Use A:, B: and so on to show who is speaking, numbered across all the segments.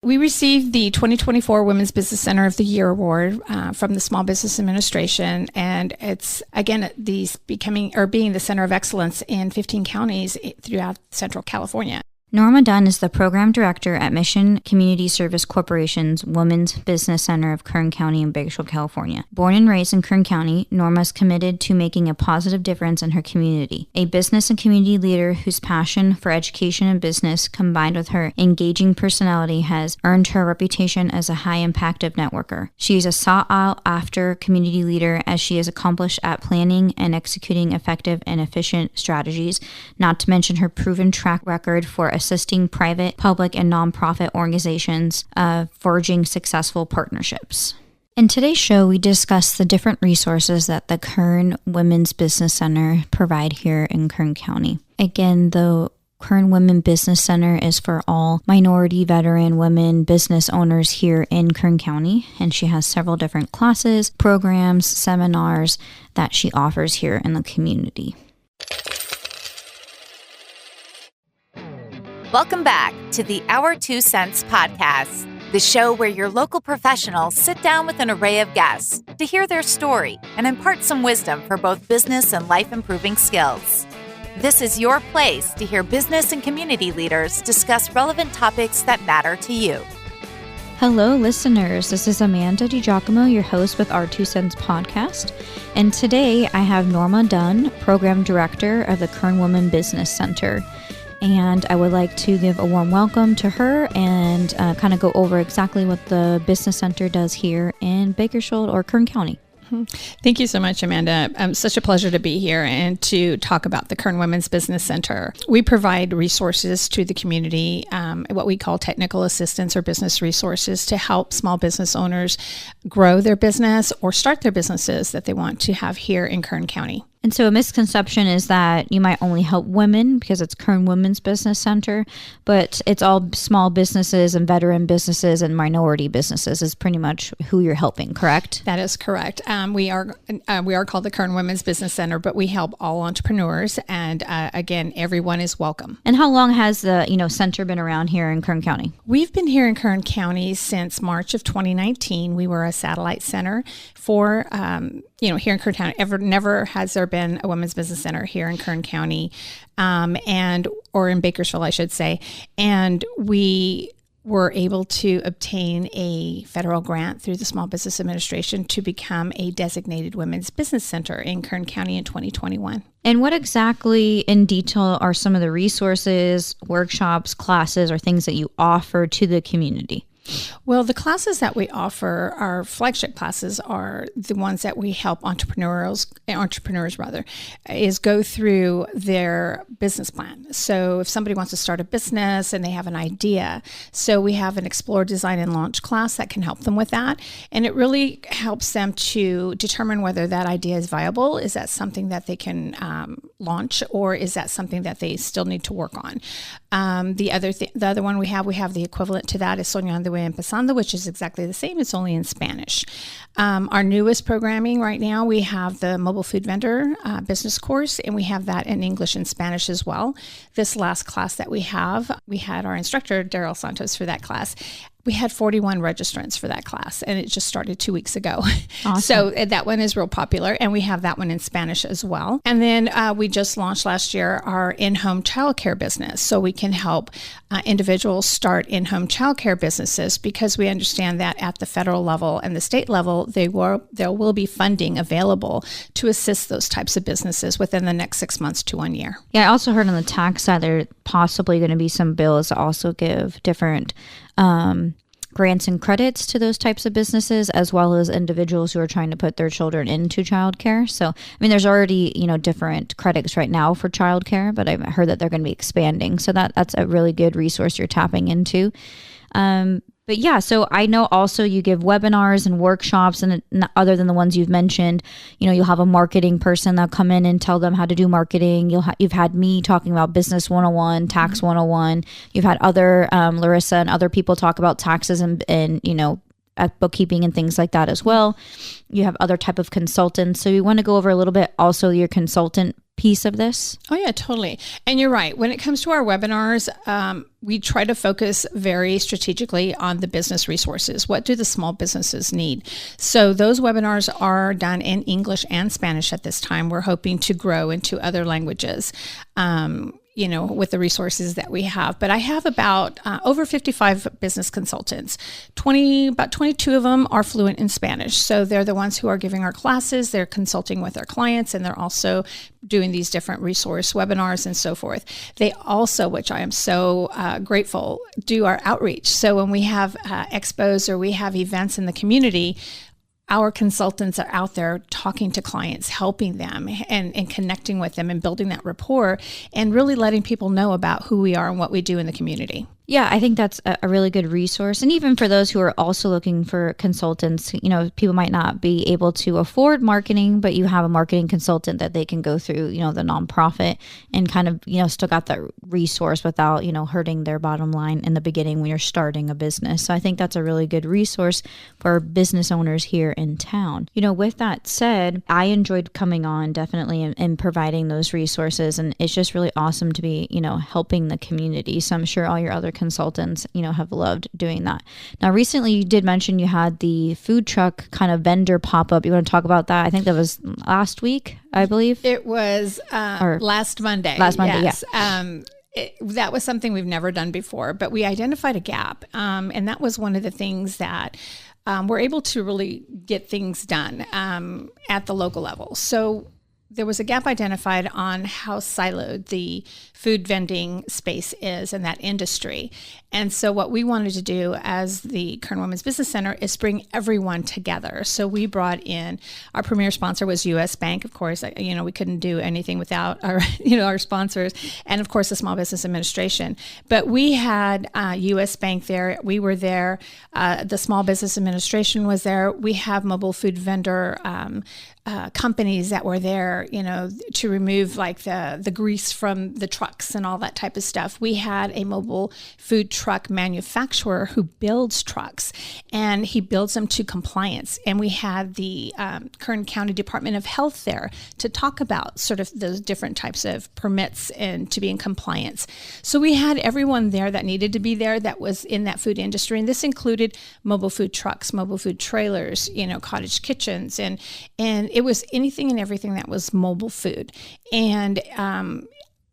A: We received the 2024 Women's Business Center of the Year Award from the Small Business Administration, and it's again being the center of excellence in 15 counties throughout Central California.
B: Norma Dunn is the program director at Mission Community Service Corporation's Women's Business Center of Kern County in Bakersfield, California. Born and raised in Kern County, Norma is committed to making a positive difference in her community. A business and community leader whose passion for education and business, combined with her engaging personality, has earned her a reputation as a high-impact networker. She is a sought-after community leader as she is accomplished at planning and executing effective and efficient strategies, not to mention her proven track record for assisting private, public, and nonprofit organizations forging successful partnerships. In today's show, we discuss the different resources that the Kern Women's Business Center provide here in Kern County. Again, the Kern Women Business Center is for all minority, veteran women business owners here in Kern County, and she has several different classes, programs, seminars that she offers here in the community.
C: Welcome back to the Our 2 Cents podcast, the show where your local professionals sit down with an array of guests to hear their story and impart some wisdom for both business and life-improving skills. This is your place to hear business and community leaders discuss relevant topics that matter to you.
B: Hello, listeners. This is Amanda DiGacomo, your host with Our 2 Cents podcast. And today I have Norma Dunn, Program Director of the Kern Women Business Center. And I would like to give a warm welcome to her and kind of go over exactly what the Business Center does here in Bakersfield or Kern County.
A: Thank you so much, Amanda. Such a pleasure to be here and to talk about the Kern Women's Business Center. We provide resources to the community, what we call technical assistance or business resources to help small business owners grow their business or start their businesses that they want to have here in Kern County.
B: And so a misconception is that you might only help women because it's Kern Women's Business Center, but it's all small businesses and veteran businesses and minority businesses is pretty much who you're helping, correct?
A: That is correct. We are called the Kern Women's Business Center, but we help all entrepreneurs, and again, everyone is welcome.
B: And how long has the center been around here in Kern County?
A: We've been here in Kern County since March of 2019. We were a satellite center for here in Kern County. Never has there been a women's business center here in Kern County, or in Bakersfield, I should say. And we were able to obtain a federal grant through the Small Business Administration to become a designated women's business center in Kern County in 2021.
B: And what exactly in detail are some of the resources, workshops, classes, or things that you offer to the community?
A: Well, the classes that we offer, our flagship classes, are the ones that we help entrepreneurs go through their business plan. So if somebody wants to start a business and they have an idea, so we have an Explore, Design, and Launch class that can help them with that. And it really helps them to determine whether that idea is viable. Is that something that they can launch, or is that something that they still need to work on? The other one we have the equivalent to that is Soñando y Empezando, which is exactly the same. It's only in Spanish. Our newest programming right now, we have the Mobile Food Vendor business course, and we have that in English and Spanish as well. This last class that we had our instructor, Daryl Santos, for that class. We had 41 registrants for that class, and it just started 2 weeks ago. Awesome. So that one is real popular, and we have that one in Spanish as well. And then we just launched last year our in-home childcare business, so we can help individuals start in-home childcare businesses, because we understand that at the federal level and the state level, there will be funding available to assist those types of businesses within the next 6 months to 1 year.
B: Yeah, I also heard on the tax side there are possibly going to be some bills that also give different grants and credits to those types of businesses, as well as individuals who are trying to put their children into childcare. So, I mean, there's already, different credits right now for childcare, but I've heard that they're going to be expanding. So that's a really good resource you're tapping into. But yeah, so I know also you give webinars and workshops, and other than the ones you've mentioned, you'll have a marketing person that'll come in and tell them how to do marketing. You've had me talking about business 101, tax 101. You've had other Larissa and other people talk about taxes and bookkeeping and things like that as well. You have other type of consultants. So we want to go over a little bit also your consultant piece of this.
A: Oh yeah, totally. And you're right. When it comes to our webinars, we try to focus very strategically on the business resources. What do the small businesses need? So those webinars are done in English and Spanish at this time. We're hoping to grow into other languages. With the resources that we have. But I have about over 55 business consultants. About 22 of them are fluent in Spanish. So they're the ones who are giving our classes, they're consulting with our clients, and they're also doing these different resource webinars and so forth. They also, which I am so grateful, do our outreach. So when we have expos or we have events in the community, our consultants are out there talking to clients, helping them and connecting with them and building that rapport and really letting people know about who we are and what we do in the community.
B: Yeah, I think that's a really good resource. And even for those who are also looking for consultants, people might not be able to afford marketing, but you have a marketing consultant that they can go through, the nonprofit and kind of, still got that resource without, hurting their bottom line in the beginning when you're starting a business. So I think that's a really good resource for business owners here in town. With that said, I enjoyed coming on definitely and providing those resources. And it's just really awesome to be, helping the community. So I'm sure all your other consultants, have loved doing that. Now, recently you did mention you had the food truck kind of vendor pop-up. You want to talk about that? I think that was last week, I believe.
A: It was last Monday.
B: Yes.
A: Yeah. That was something we've never done before, but we identified a gap. And that was one of the things that we're able to really get things done at the local level. So there was a gap identified on how siloed the food vending space is in that industry. And so what we wanted to do as the Kern Women's Business Center is bring everyone together. So we brought in, our premier sponsor was U.S. Bank. Of course, we couldn't do anything without our, our sponsors, and of course the Small Business Administration. But we had U.S. Bank there. We were there. The Small Business Administration was there. We have mobile food vendor companies that were there, to remove like the grease from the trucks and all that type of stuff. We had a mobile food truck manufacturer who builds trucks, and he builds them to compliance. And we had the Kern County Department of Health there to talk about sort of those different types of permits and to be in compliance. So we had everyone there that needed to be there that was in that food industry. And this included mobile food trucks, mobile food trailers, cottage kitchens, and it was anything and everything that was mobile food. And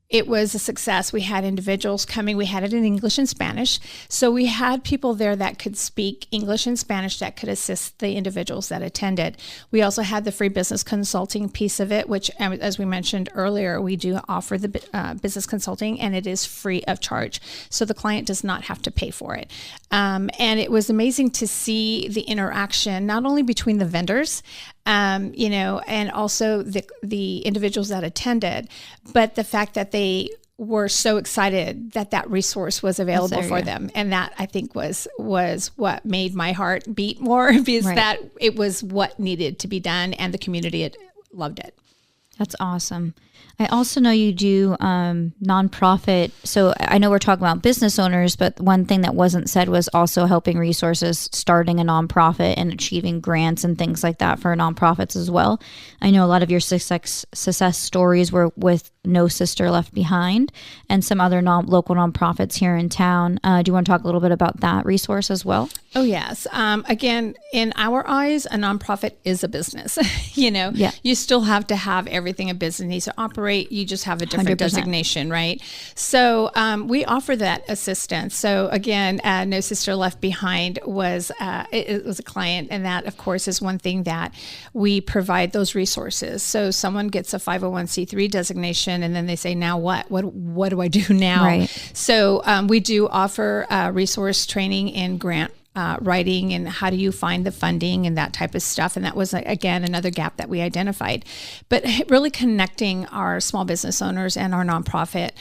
A: it was a success. We had individuals coming. We had it in English and Spanish. So we had people there that could speak English and Spanish that could assist the individuals that attended. We also had the free business consulting piece of it, which, as we mentioned earlier, we do offer the business consulting, and it is free of charge. So the client does not have to pay for it. And it was amazing to see the interaction, not only between the vendors, and also the individuals that attended, but the fact that they were so excited that resource was available for them. And that, I think, was what made my heart beat more, because that it was what needed to be done, and the community loved it.
B: That's awesome. I also know you do nonprofit. So I know we're talking about business owners, but one thing that wasn't said was also helping resources, starting a nonprofit and achieving grants and things like that for nonprofits as well. I know a lot of your success stories were with No Sister Left Behind and some other local nonprofits here in town. Do you want to talk a little bit about that resource as well?
A: Oh, yes. Again, in our eyes, a nonprofit is a business. You still have to have everything a business needs to operate. You just have a different 100%. Designation, right? So we offer that assistance. So again, No Sister Left Behind was it was a client, and that, of course, is one thing that we provide those resources. So someone gets a 501c3 designation, and then they say, now what? What do I do now?
B: Right.
A: So we do offer resource training and grant writing, and how do you find the funding and that type of stuff. And that was, again, another gap that we identified. But really connecting our small business owners and our nonprofit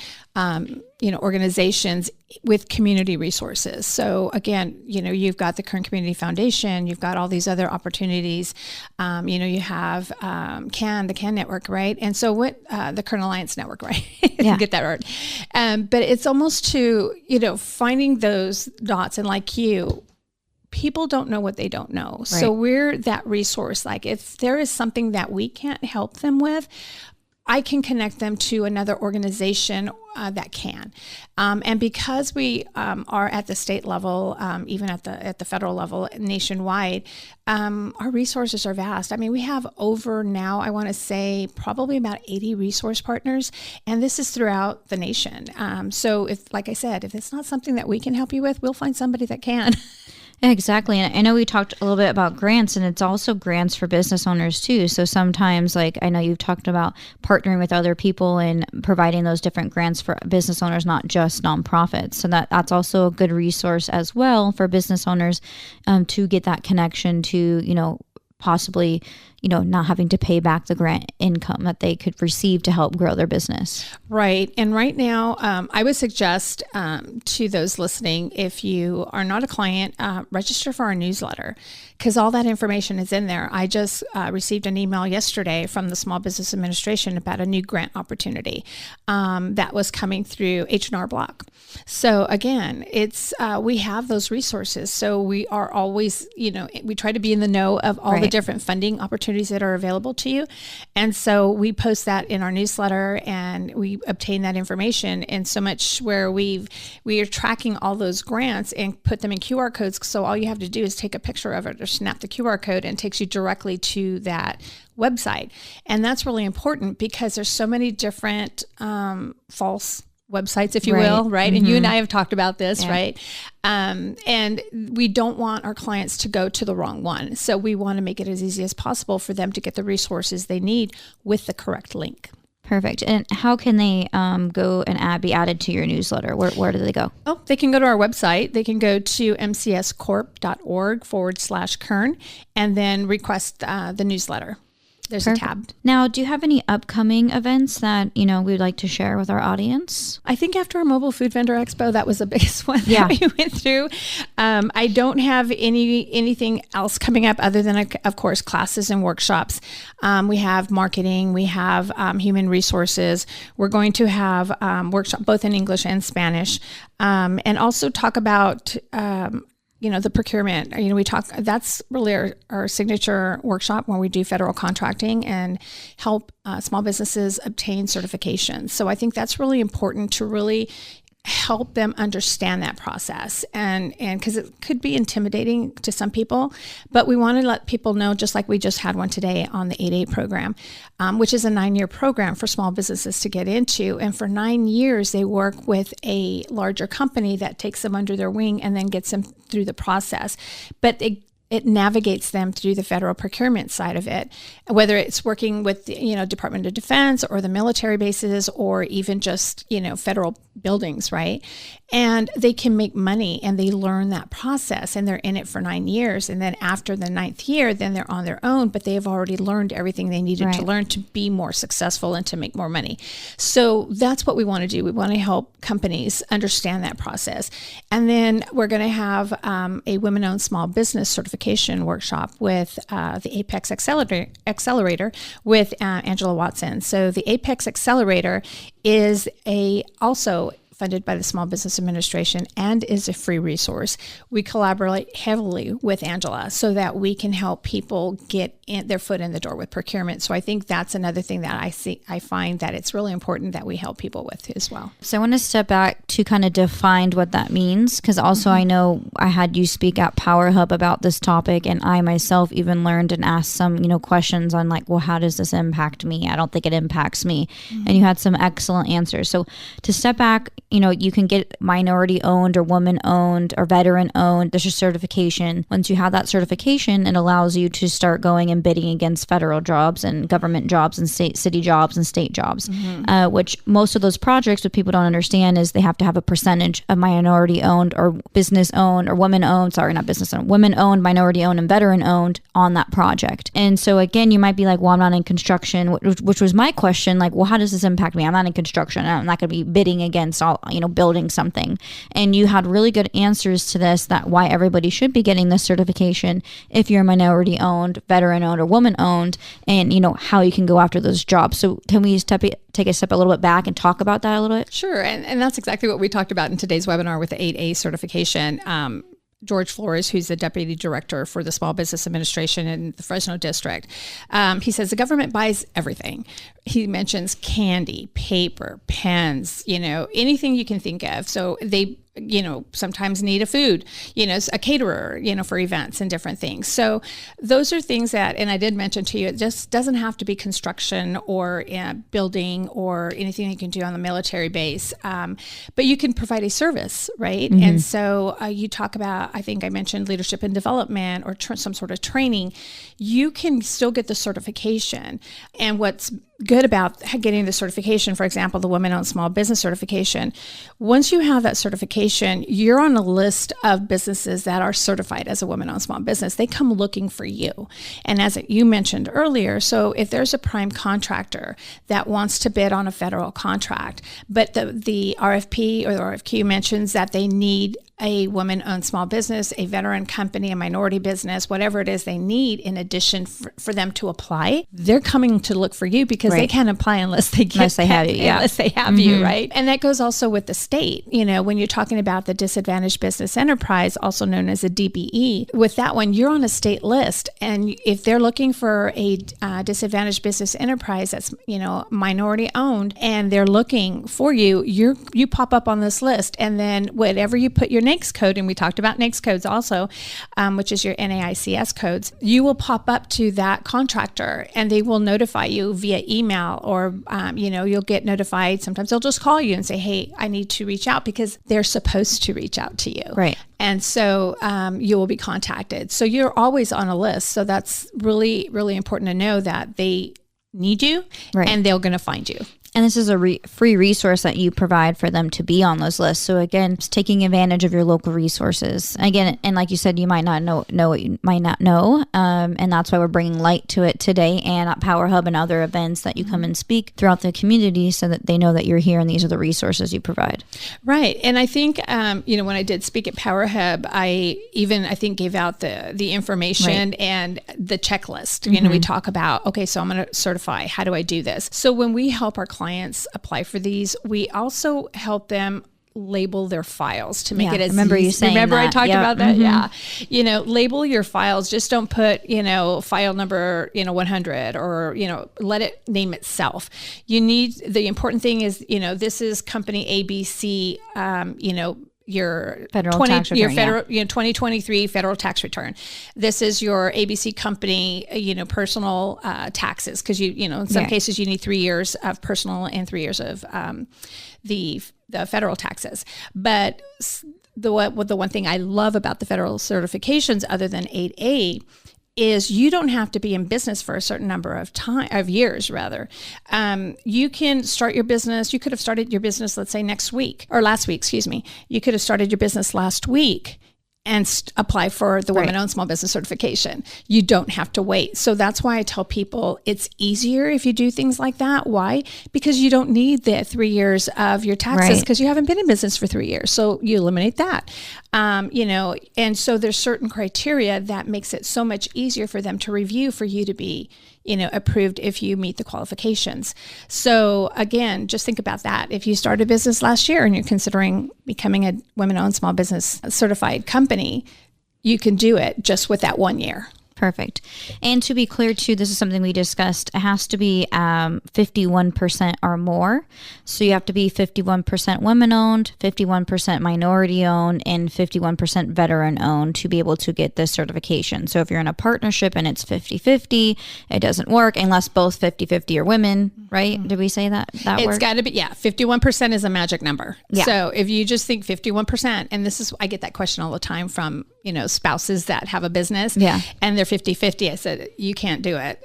A: organizations with community resources. So again, you've got the Kern Community Foundation, you've got all these other opportunities. You have the CAN Network, right? And so the Kern Alliance Network, right?
B: Yeah.
A: Get that right. But it's almost to, finding those dots, and like you, people don't know what they don't know. Right. So we're that resource. Like if there is something that we can't help them with, I can connect them to another organization that can. And because we are at the state level, even at the federal level, nationwide, our resources are vast. I mean, we have over now, I want to say probably about 80 resource partners, and this is throughout the nation. So if, like I said, if it's not something that we can help you with, we'll find somebody that can.
B: Exactly. And I know we talked a little bit about grants, and it's also grants for business owners too. So sometimes, like I know you've talked about partnering with other people and providing those different grants for business owners, not just nonprofits. So that's also a good resource as well for business owners to get that connection to, possibly, not having to pay back the grant income that they could receive to help grow their business.
A: Right. And right now, I would suggest to those listening, if you are not a client, register for our newsletter, because all that information is in there. I just received an email yesterday from the Small Business Administration about a new grant opportunity that was coming through H&R Block. So again, it's we have those resources. So we are always, we try to be in the know of all the different funding opportunities that are available to you. And so we post that in our newsletter, and we obtain that information in so much where we are tracking all those grants and put them in QR codes. So all you have to do is take a picture of it or snap the QR code, and it takes you directly to that website. And that's really important because there's so many different false websites, if you will, right? Mm-hmm. And you and I have talked about this, right? And we don't want our clients to go to the wrong one. So we want to make it as easy as possible for them to get the resources they need with the correct link.
B: Perfect. And how can they go and be added to your newsletter? Where do they go?
A: Oh, they can go to our website. They can go to mcscorp.org/Kern and then request the newsletter. There's a tab.
B: Now, do you have any upcoming events that, we'd like to share with our audience?
A: I think after our Mobile Food Vendor Expo, that was the biggest one that we went through. I don't have anything else coming up other than, of course, classes and workshops. We have marketing. We have human resources. We're going to have workshop both in English and Spanish, and also talk about the procurement. That's really our signature workshop where we do federal contracting and help small businesses obtain certifications. So I think that's really important to really help them understand that process, and because it could be intimidating to some people, but we want to let people know, just like we just had one today on the 8A program, which is a 9-year program for small businesses to get into. And for 9 years, they work with a larger company that takes them under their wing and then gets them through the process. But it navigates them through the federal procurement side of it, whether it's working with the, Department of Defense or the military bases or even just, federal buildings, right? And they can make money and they learn that process and they're in it for 9 years. And then after the 9th year, then they're on their own, but they have already learned everything they needed to learn to be more successful and to make more money. So that's what we want to do. We want to help companies understand that process. And then we're going to have a women-owned small business certification workshop with the Apex Accelerator with Angela Watson. So the Apex Accelerator is also funded by the Small Business Administration and is a free resource. We collaborate heavily with Angela so that we can help people get their foot in the door with procurement. So I think that's another thing that I find that it's really important that we help people with as well.
B: So I want to step back to kind of define what that means, because also I know I had you speak at Power Hub about this topic, and I myself even learned and asked some, questions on like, well, how does this impact me? I don't think it impacts me. And you had some excellent answers. So to step back, you can get minority owned or woman owned or veteran owned. There's a certification. Once you have that certification, it allows you to start going and bidding against federal jobs and government jobs and city jobs and state jobs, which most of those projects, what people don't understand is they have to have a percentage of minority owned or business owned or women owned, women owned, minority owned, and veteran owned on that project. And so again, you might be like, well, I'm not in construction, which was my question. Like, well, how does this impact me? I'm not in construction. I'm not going to be bidding against all, building something. And you had really good answers to this, that why everybody should be getting this certification if you're minority owned, veteran owned, or woman owned, and how you can go after those jobs. So can we take a step a little bit back and talk about that a little bit?
A: Sure. And that's exactly what we talked about in today's webinar with the 8A certification. George Flores, who's the deputy director for the Small Business Administration in the Fresno district. He says the government buys everything. He mentions candy, paper, pens, anything you can think of. So they, sometimes need a food, a caterer, for events and different things. So those are things that, and I did mention to you, it just doesn't have to be construction or building or anything you can do on the military base. But you can provide a service, right? Mm-hmm. And so you talk about, I think I mentioned leadership and development or some sort of training. You can still get the certification. And what's good about getting the certification, for example, the Women-Owned Small Business certification, once you have that certification, you're on a list of businesses that are certified as a women-owned small business. They come looking for you. And as you mentioned earlier, so if there's a prime contractor that wants to bid on a federal contract, but the RFP or the RFQ mentions that they need a woman-owned small business, a veteran company, a minority business, whatever it is they need in addition for them to apply, they're coming to look for you because they can't apply unless they have you. Unless they have you, right? And that goes also with the state. When you're talking about the Disadvantaged Business Enterprise, also known as a DBE, with that one, you're on a state list. And if they're looking for a disadvantaged business enterprise that's, minority owned, and they're looking for you, you pop up on this list. And then whatever you put your NAICS code, and we talked about NAICS codes also, which is your NAICS codes, you will pop up to that contractor and they will notify you via email or, you'll get notified. Sometimes they'll just call you and say, hey, I need to reach out because they're supposed to reach out to you.
B: Right.
A: And so you will be contacted. So you're always on a list. So that's really, really important to know that they need you and they're going to find you.
B: And this is a free resource that you provide for them to be on those lists. So again, just taking advantage of your local resources. Again, and like you said, you might not know what you might not know. And that's why we're bringing light to it today and at Power Hub and other events that you come and speak throughout the community so that they know that you're here and these are the resources you provide.
A: Right. And I think, when I did speak at Power Hub, I think gave out the information and the checklist. We talk about, okay, so I'm going to certify. How do I do this? So when we help our clients apply for these, we also help them label their files to make it as
B: remember you saying
A: remember
B: that.
A: I talked about that? Yeah. Label your files. Just don't put, file number, 100 or, let it name itself. The important thing is, this is company ABC, your
B: federal tax return,
A: 2023 federal tax return. This is your ABC company, personal taxes, because in some cases you need 3 years of personal and 3 years of the federal taxes. But the one thing I love about the federal certifications, other than 8A, is you don't have to be in business for a certain number of years. You can start your business. You could have started your business, let's say last week, You could have started your business last week and apply for the Women-Owned Small Business certification. You don't have to wait. So that's why I tell people it's easier if you do things like that. Why? Because you don't need the 3 years of your taxes because you haven't been in business for 3 years. So you eliminate that. And so there's certain criteria that makes it so much easier for them to review for you to be approved if you meet the qualifications. So again, just think about that. If you started a business last year and you're considering becoming a women-owned small business certified company, you can do it just with that 1 year.
B: Perfect. And to be clear too, this is something we discussed. It has to be 51% or more. So you have to be 51% women owned, 51% minority owned, and 51% veteran owned to be able to get this certification. So if you're in a partnership and it's 50-50, it doesn't work unless both 50-50 are women, right? Did we say that?
A: It's got to be, 51% is a magic number.
B: Yeah.
A: So if you just think 51%, and I get that question all the time from, spouses that have a business and they're 50-50. I said, you can't do it.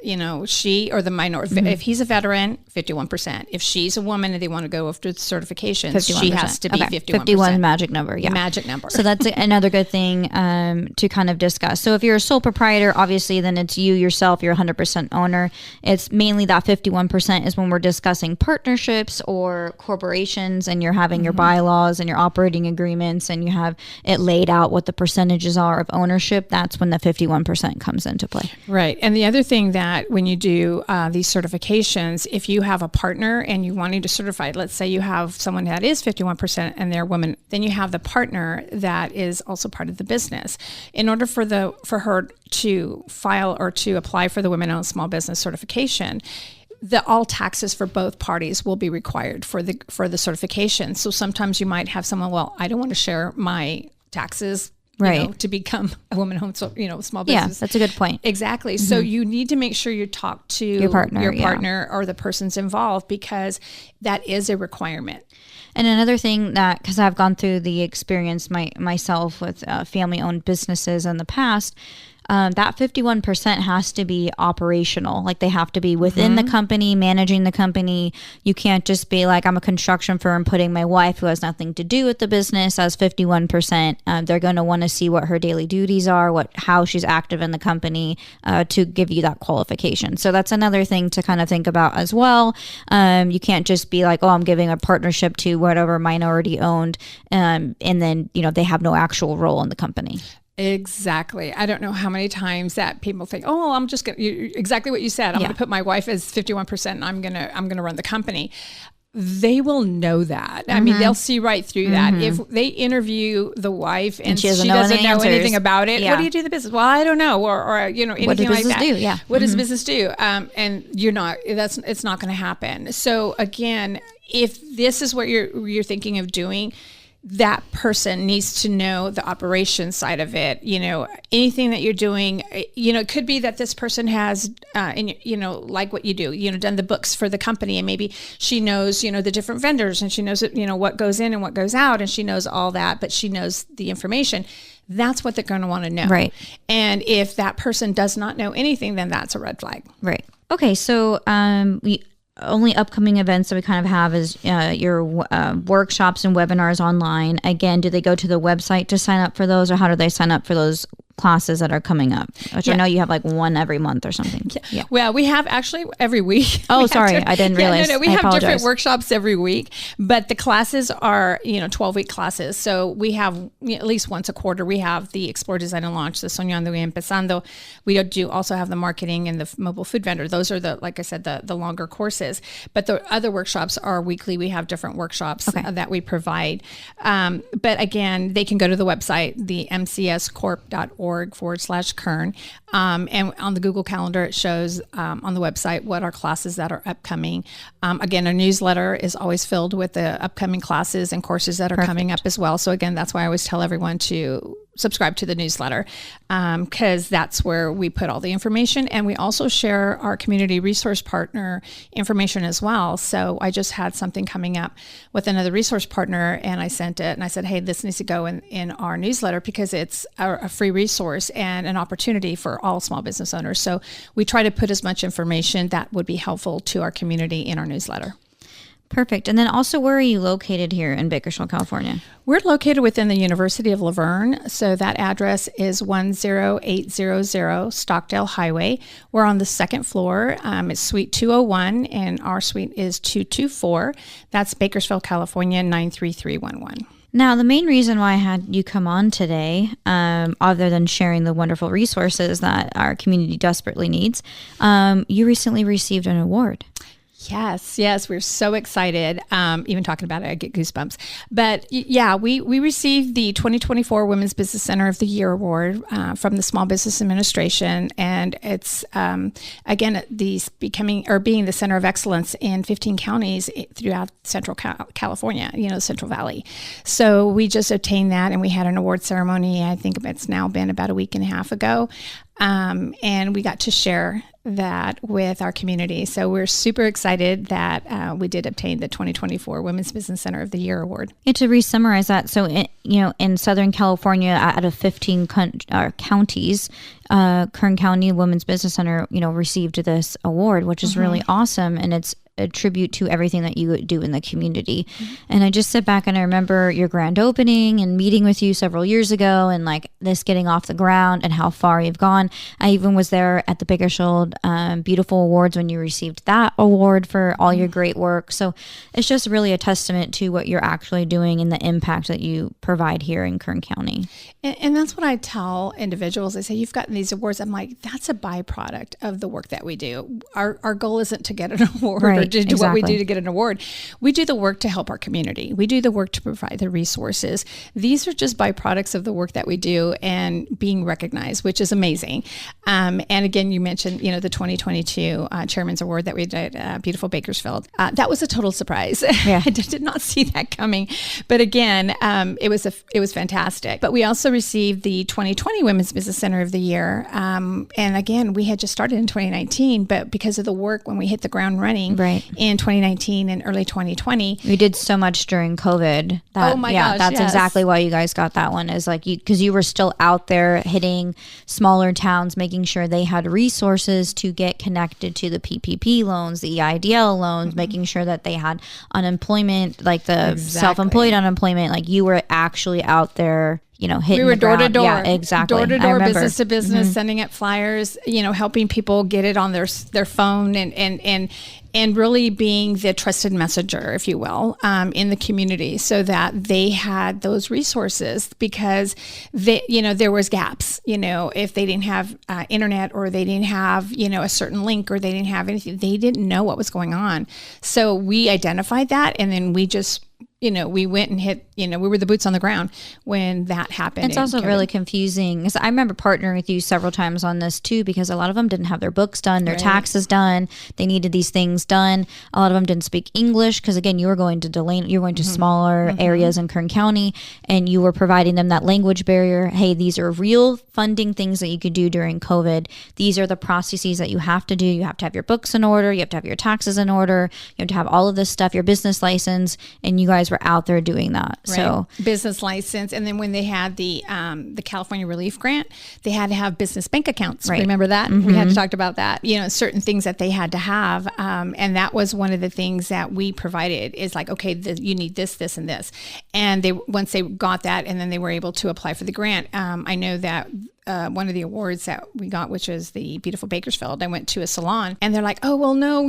A: She or the minority, if he's a veteran, 51%. If she's a woman and they want to go after the certifications, 51%. She has to be 51%.
B: 51 magic number. Yeah.
A: Magic number.
B: So that's another good thing to kind of discuss. So if you're a sole proprietor, obviously then it's you yourself, you're 100% owner. It's mainly that 51% is when we're discussing partnerships or corporations and you're having your bylaws and your operating agreements and you have it laid out what the percentages are of ownership. That's when the 51% comes into play.
A: Right. And the other thing that when you do these certifications, if you you have a partner and you wanting to certify, let's say you have someone that is 51% and they're women, then you have the partner that is also part of the business. In order for her to file or to apply for the women-owned small business certification, all taxes for both parties will be required for the certification. So sometimes you might have someone, well, I don't want to share my taxes, right, to become a woman-owned, small business.
B: Yeah, that's a good point.
A: Exactly. So you need to make sure you talk to your partner or the persons involved, because that is a requirement.
B: And another thing that, because I've gone through the experience myself with family-owned businesses in the past, that 51% has to be operational. Like they have to be within the company, managing the company. You can't just be like, I'm a construction firm putting my wife, who has nothing to do with the business, as 51%. They're going to want to see what her daily duties are, how she's active in the company, to give you that qualification. So that's another thing to kind of think about as well. You can't just be like, oh, I'm giving a partnership to whatever minority owned, and then, they have no actual role in the company.
A: Exactly. I don't know how many times that people think, oh, I'm just going to, exactly what you said. I'm going to put my wife as 51% and I'm going to run the company. They will know that. I mean, they'll see right through that. If they interview the wife and she doesn't know anything about it, what do you do in the business? Well, I don't know. Or anything
B: what does
A: like
B: business
A: that.
B: Do? Yeah.
A: What does business do? And it's not going to happen. So again, if this is what you're thinking of doing, that person needs to know the operation side of it. Anything that you're doing, it could be that this person has, like what you do, done the books for the company, and maybe she knows, the different vendors, and she knows, what goes in and what goes out, and she knows all that, but she knows the information. That's what they're going to want to know. Right. And if that person does not know anything, then that's a red flag.
B: Right. Okay. So, only upcoming events that we kind of have is your workshops and webinars online. Again, do they go to the website to sign up for those, or how do they sign up for those classes that are coming up? Which I know you have like one every month or something.
A: Yeah. Well, we have actually every week.
B: Oh, sorry. I didn't realize.
A: We have different workshops every week, but the classes are, 12-week classes. So we have at least once a quarter, we have the Explore, Design, and Launch, the Soñando y Empezando. We do also have the marketing and the mobile food vendor. Those are like I said, the longer courses, but the other workshops are weekly. We have different workshops that we provide. But again, they can go to the website, the mcscorp.org/Kern. And on the Google Calendar, it shows on the website what our classes that are upcoming. Again, our newsletter is always filled with the upcoming classes and courses that are coming up as well. So again, that's why I always tell everyone to subscribe to the newsletter, because that's where we put all the information. And we also share our community resource partner information as well. So I just had something coming up with another resource partner, and I sent it and I said, hey, this needs to go in our newsletter, because it's a free resource and an opportunity for all small business owners. So we try to put as much information that would be helpful to our community in our newsletter.
B: Perfect. And then also, where are you located here in Bakersfield, California?
A: We're located within the University of Laverne. So that address is 10800 Stockdale Highway. We're on the second floor. It's Suite 201, and our suite is 224. That's Bakersfield, California, 93311.
B: Now, the main reason why I had you come on today, other than sharing the wonderful resources that our community desperately needs, you recently received an award.
A: Yes, we're so excited. Even talking about it, I get goosebumps. But yeah, we received the 2024 Women's Business Center of the Year Award from the Small Business Administration, and it's again being the center of excellence in 15 counties throughout Central California, the Central Valley. So we just obtained that, and we had an award ceremony. I think it's now been about a week and a half ago. And we got to share that with our community. So we're super excited that we did obtain the 2024 Women's Business Center of the Year Award.
B: And to re-summarize that, so in Southern California, out of 15 counties, Kern County Women's Business Center, received this award, which is really awesome, and it's a tribute to everything that you do in the community. And I just sit back and I remember your grand opening and meeting with you several years ago, and like this getting off the ground and how far you've gone. I even was there at the Bakersfield Beautiful Awards when you received that award for all your great work. So it's just really a testament to what you're actually doing and the impact that you provide here in Kern County.
A: And that's what I tell individuals. I say, you've gotten these awards. I'm like, that's a byproduct of the work that we do. Our goal isn't to get an award or do what we do to get an award. We do the work to help our community. We do the work to provide the resources. These are just byproducts of the work that we do and being recognized, which is amazing. And again, you mentioned, the 2022 Chairman's Award that we did at beautiful Bakersfield. That was a total surprise.
B: Yeah.
A: I did not see that coming. But again, it was fantastic. But we also received the 2020 Women's Business Center of the Year. And again, we had just started in 2019, but because of the work when we hit the ground running in 2019 and early 2020.
B: We did so much during COVID. That's exactly why you guys got that one, is like because you were still out there hitting smaller towns, making sure they had resources to get connected to the PPP loans, the EIDL loans, making sure that they had unemployment, like the self-employed unemployment, like you were actually out there, hitting
A: we were door to door.
B: Yeah, exactly.
A: Door to door, business to business, sending out flyers, helping people get it on their phone and really being the trusted messenger, if you will, in the community so that they had those resources because there was gaps, if they didn't have internet or they didn't have, a certain link or they didn't have anything, they didn't know what was going on. So we identified that and then we just we went and hit, we were the boots on the ground when that happened.
B: It's also really confusing because I remember partnering with you several times on this too, because a lot of them didn't have their books done, their taxes done. They needed these things done. A lot of them didn't speak English because again, you were going to Delane, you were going to smaller areas in Kern County and you were providing them that language barrier. Hey, these are real funding things that you could do during COVID. These are the processes that you have to do. You have to have your books in order. You have to have your taxes in order. You have to have all of this stuff, your business license, and you guys were out there doing that. Right. So
A: business license. And then when they had the California Relief Grant, they had to have business bank accounts. Right. Remember that? We had to talk about that, certain things that they had to have. And that was one of the things that we provided is like, okay, you need this, this, and this. And once they got that and then they were able to apply for the grant, I know that one of the awards that we got, which is the beautiful Bakersfield, I went to a salon and they're like, oh, well, no,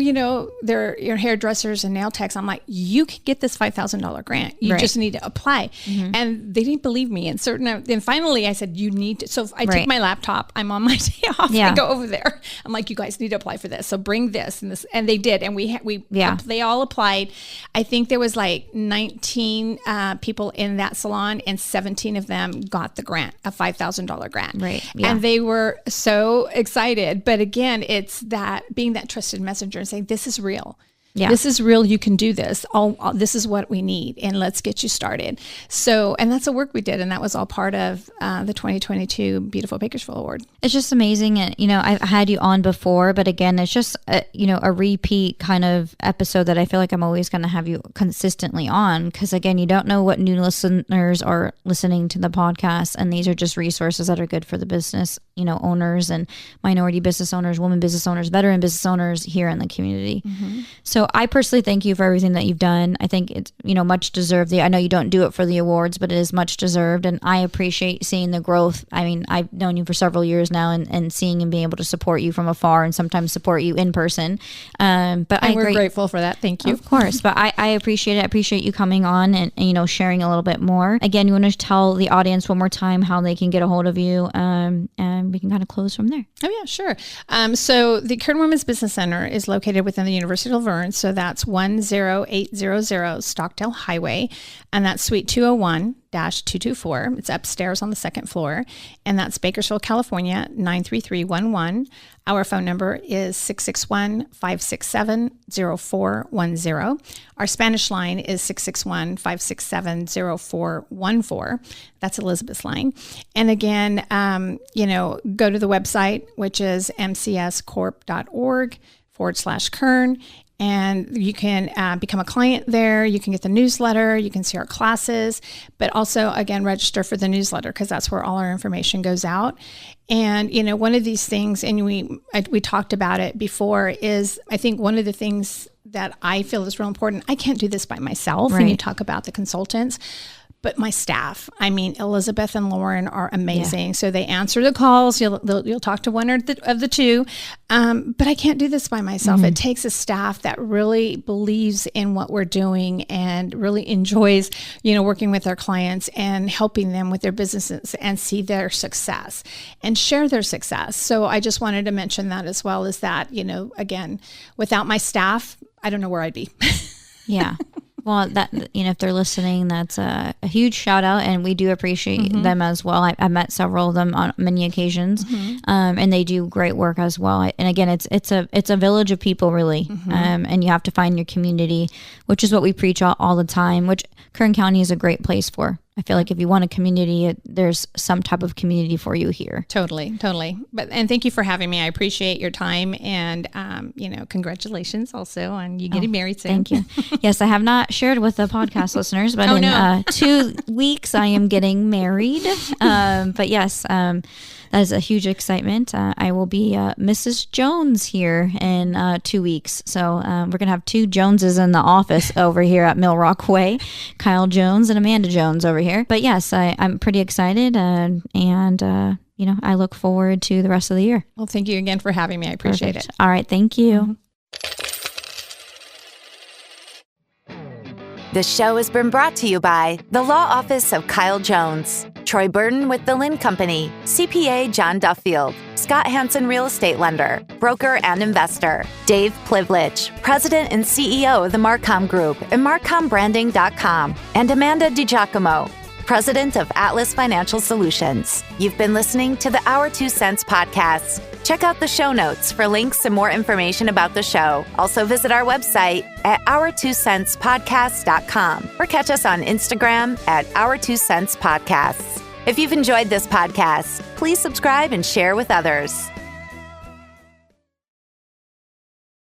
A: they're your hairdressers and nail techs. I'm like, you can get this $5,000 grant. You just need to apply. And they didn't believe me. And then finally I said, you need to. So I take my laptop, I'm on my day off. I go over there. I'm like, you guys need to apply for this. So bring this and this. And they did. And they all applied. I think there was like 19 people in that salon and 17 of them got the grant, a $5,000 grant.
B: Right. Yeah.
A: And they were so excited. But again, it's that being that trusted messenger and saying, this is real. Yeah. This is real. You can do this. This is what we need. And let's get you started. So, and that's the work we did. And that was all part of the 2022 Beautiful Bakersfield Award.
B: It's just amazing. And, I've had you on before, but again, it's just, a repeat kind of episode that I feel like I'm always going to have you consistently on. Because again, you don't know what new listeners are listening to the podcast. And these are just resources that are good for the business, owners and minority business owners, women business owners, veteran business owners here in the community. So I personally thank you for everything that you've done. I think it's, much deserved. I know you don't do it for the awards, but it is much deserved. And I appreciate seeing the growth. I mean, I've known you for several years now and seeing and being able to support you from afar and sometimes support you in person.
A: We're grateful for that. Thank you.
B: Of course. But I appreciate it. I appreciate you coming on and sharing a little bit more. Again, you want to tell the audience one more time how they can get a hold of you and we can kind of close from there.
A: Oh, yeah, sure. So the Kern Women's Business Center is located within the University of Laverne. So that's 10800 Stockdale Highway, and that's Suite 201-224. It's upstairs on the second floor, and that's Bakersfield, California, 93311. Our phone number is 661-567-0410. Our Spanish line is 661-567-0414. That's Elizabeth's line. And again, go to the website, which is mcscorp.org/Kern. And you can become a client there. You can get the newsletter. You can see our classes, but also, again, register for the newsletter because that's where all our information goes out. And, one of these things, and we talked about it before, is I think one of the things that I feel is real important. I can't do this by myself. Right. And you talk about the consultants. But my staff, Elizabeth and Lauren are amazing. Yeah. So they answer the calls. You'll talk to one of the two. But I can't do this by myself. It takes a staff that really believes in what we're doing and really enjoys, working with our clients and helping them with their businesses and see their success and share their success. So I just wanted to mention that as well, is that, again, without my staff, I don't know where I'd be.
B: Yeah. Well, if they're listening, that's a huge shout out, and we do appreciate them as well. I met several of them on many occasions, and they do great work as well. And again, it's a village of people, really, and you have to find your community, which is what we preach all the time, which Kern County is a great place for. I feel like if you want a community, there's some type of community for you here.
A: Totally. And thank you for having me. I appreciate your time, and congratulations also on you getting married soon.
B: Thank you. Yes, I have not shared with the podcast listeners, but in 2 weeks I am getting married. But yes, that is a huge excitement. I will be Mrs. Jones here in 2 weeks. So we're going to have 2 Joneses in the office over here at Mill Rock Way, Kyle Jones and Amanda Jones over here. But yes, I'm pretty excited, and I look forward to the rest of the year.
A: Well, thank you again for having me. I appreciate it.
B: All right. Thank you.
C: The show has been brought to you by the Law Office of Kyle Jones, Troy Burton with the Lynn Company, CPA John Duffield, Scott Hansen Real Estate Lender, broker and investor, Dave Plivlich, President and CEO of the Marcom Group and MarcomBranding.com, and Amanda DiGacomo, President of Atlas Financial Solutions. You've been listening to the Our 2 Cents podcast. Check out the show notes for links and more information about the show. Also visit our website at our2centspodcast.com or catch us on Instagram at Our 2 Cents Podcasts. If you've enjoyed this podcast, please subscribe and share with others.